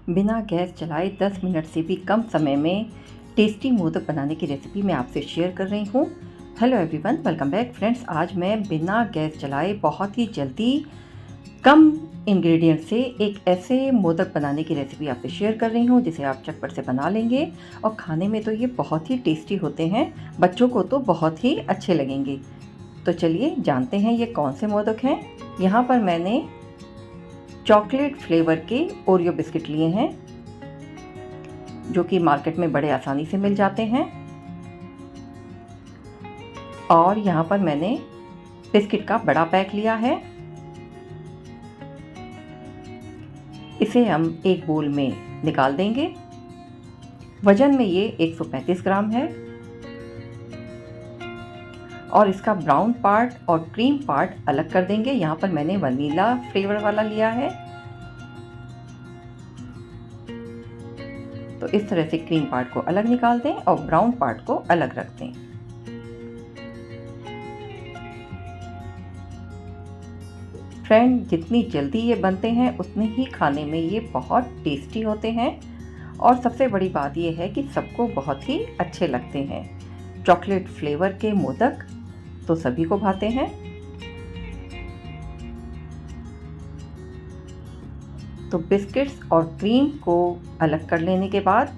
बिना गैस जलाए 10 मिनट से भी कम समय में टेस्टी मोदक बनाने की रेसिपी मैं आपसे शेयर कर रही हूँ। Hello everyone, welcome back friends. आज मैं बिना गैस जलाए बहुत ही जल्दी कम इंग्रेडिएंट से एक ऐसे मोदक बनाने की रेसिपी आपसे शेयर कर रही हूँ जिसे आप झटपट से बना लेंगे और खाने में तो ये बहुत ही टेस्टी होते हैं, बच्चों को तो बहुत ही अच्छे लगेंगे। तो चलिए जानते हैं ये कौन से मोदक हैं। यहाँ पर मैंने चॉकलेट फ्लेवर के ओरियो बिस्किट लिए हैं जो कि मार्केट में बड़े आसानी से मिल जाते हैं। और यहाँ पर मैंने बिस्किट का बड़ा पैक लिया है। इसे हम एक बोल में निकाल देंगे। वजन में ये 135 ग्राम है और इसका ब्राउन पार्ट और क्रीम पार्ट अलग कर देंगे। यहाँ पर मैंने वनीला फ्लेवर वाला लिया है, तो इस तरह से क्रीम पार्ट को अलग निकाल दें और ब्राउन पार्ट को अलग रख दें। फ्रेंड, जितनी जल्दी ये बनते हैं उतने ही खाने में ये बहुत टेस्टी होते हैं और सबसे बड़ी बात ये है कि सबको बहुत ही अच्छे लगते हैं। चॉकलेट फ्लेवर के मोदक तो सभी को भाते हैं। तो बिस्किट्स और क्रीम को अलग कर लेने के बाद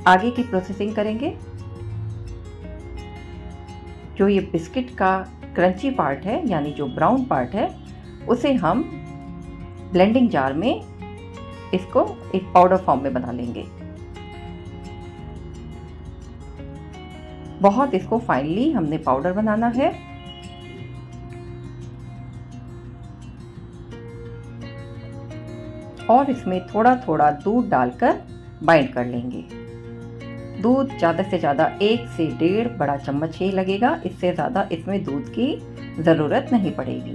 आगे की प्रोसेसिंग करेंगे। जो ये बिस्किट का क्रंची पार्ट है यानी जो ब्राउन पार्ट है उसे हम ब्लेंडिंग जार में इसको एक पाउडर फॉर्म में बना लेंगे। बहुत इसको फाइनली हमने पाउडर बनाना है। और इसमें थोड़ा थोड़ा दूध डालकर बाइंड कर लेंगे। दूध ज़्यादा से ज़्यादा 1 से 1.5 बड़ा चम्मच ही लगेगा, इससे ज़्यादा इसमें दूध की ज़रूरत नहीं पड़ेगी।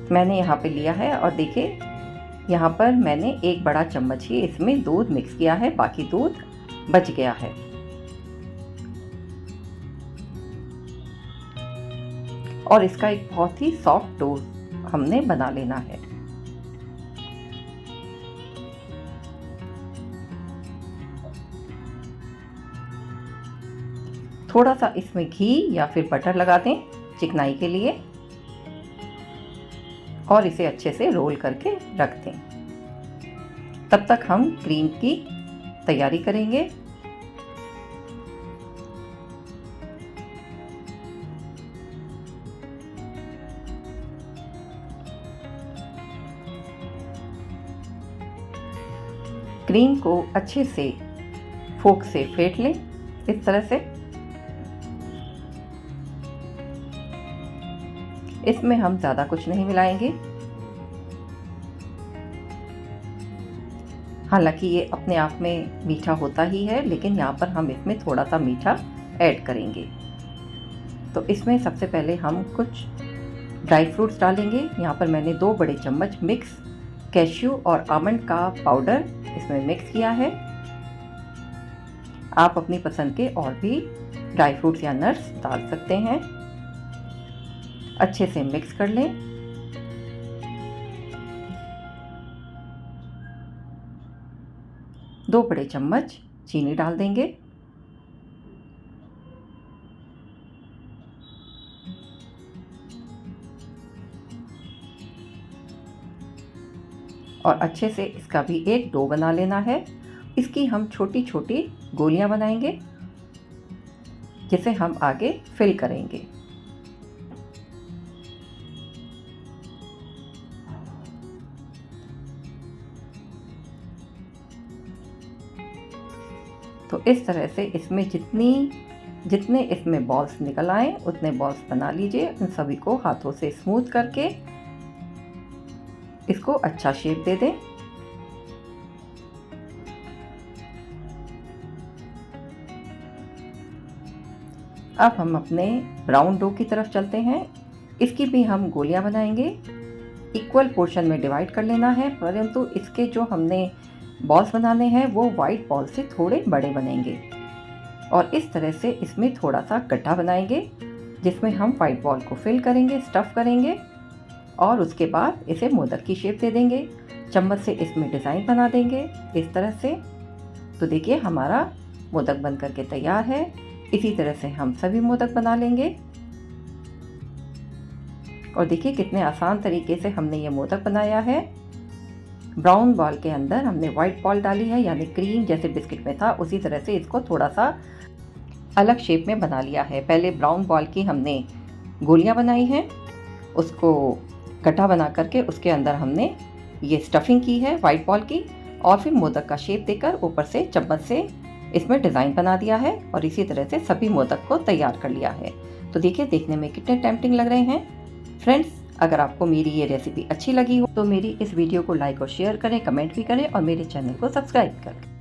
मैंने यहाँ पे लिया है और देखिए यहाँ पर मैंने 1 बड़ा चम्मच ही इसमें दूध मिक्स किया है, बाकी दूध बच गया है। और इसका एक बहुत ही सॉफ्ट डो हमने बना लेना है। थोड़ा सा इसमें घी या फिर बटर लगा दें चिकनाई के लिए और इसे अच्छे से रोल करके रख दें। तब तक हम क्रीम की तैयारी करेंगे। क्रीम को अच्छे से फोक से फेंट लें इस तरह से। इसमें हम ज़्यादा कुछ नहीं मिलाएंगे। हालांकि ये अपने आप में मीठा होता ही है, लेकिन यहाँ पर हम इसमें थोड़ा सा मीठा ऐड करेंगे। तो इसमें सबसे पहले हम कुछ ड्राई फ्रूट्स डालेंगे। यहाँ पर मैंने 2 बड़े चम्मच मिक्स कैश्यू और आमंड का पाउडर इसमें मिक्स किया है। आप अपनी पसंद के और भी ड्राई फ्रूट्स या नट्स डाल सकते हैं। अच्छे से मिक्स कर लें। दो बड़े चम्मच चीनी डाल देंगे। और अच्छे से इसका भी एक डो बना लेना है। इसकी हम छोटी छोटी गोलियां बनाएंगे जिसे हम आगे फिल करेंगे। तो इस तरह से इसमें जितने इसमें बॉल्स निकल आए उतने बॉल्स बना लीजिए। उन सभी को हाथों से स्मूथ करके इसको अच्छा शेप दे दें। अब हम अपने ब्राउन डो की तरफ चलते हैं। इसकी भी हम गोलियां बनाएंगे। इक्वल पोर्शन में डिवाइड कर लेना है, परंतु इसके जो हमने बॉल्स बनाने हैं वो वाइट बॉल से थोड़े बड़े बनेंगे। और इस तरह से इसमें थोड़ा सा गड्ढा बनाएंगे जिसमें हम वाइट बॉल को फिल करेंगे, स्टफ़ करेंगे। और उसके बाद इसे मोदक की शेप दे देंगे। चम्मच से इसमें डिज़ाइन बना देंगे इस तरह से। तो देखिए हमारा मोदक बन करके तैयार है। इसी तरह से हम सभी मोदक बना लेंगे। और देखिए कितने आसान तरीके से हमने ये मोदक बनाया है। ब्राउन बॉल के अंदर हमने वाइट बॉल डाली है, यानी क्रीम जैसे बिस्किट में था उसी तरह से इसको थोड़ा सा अलग शेप में बना लिया है। पहले ब्राउन बॉल की हमने गोलियां बनाई हैं, उसको गड्ढा बना करके उसके अंदर हमने ये स्टफिंग की है वाइट बॉल की, और फिर मोदक का शेप देकर ऊपर से चम्मच से इसमें डिज़ाइन बना दिया है और इसी तरह से सभी मोदक को तैयार कर लिया है। तो देखिए देखने में कितने टेम्पटिंग लग रहे हैं। फ्रेंड्स, अगर आपको मेरी ये रेसिपी अच्छी लगी हो तो मेरी इस वीडियो को लाइक और शेयर करें, कमेंट भी करें और मेरे चैनल को सब्सक्राइब करें।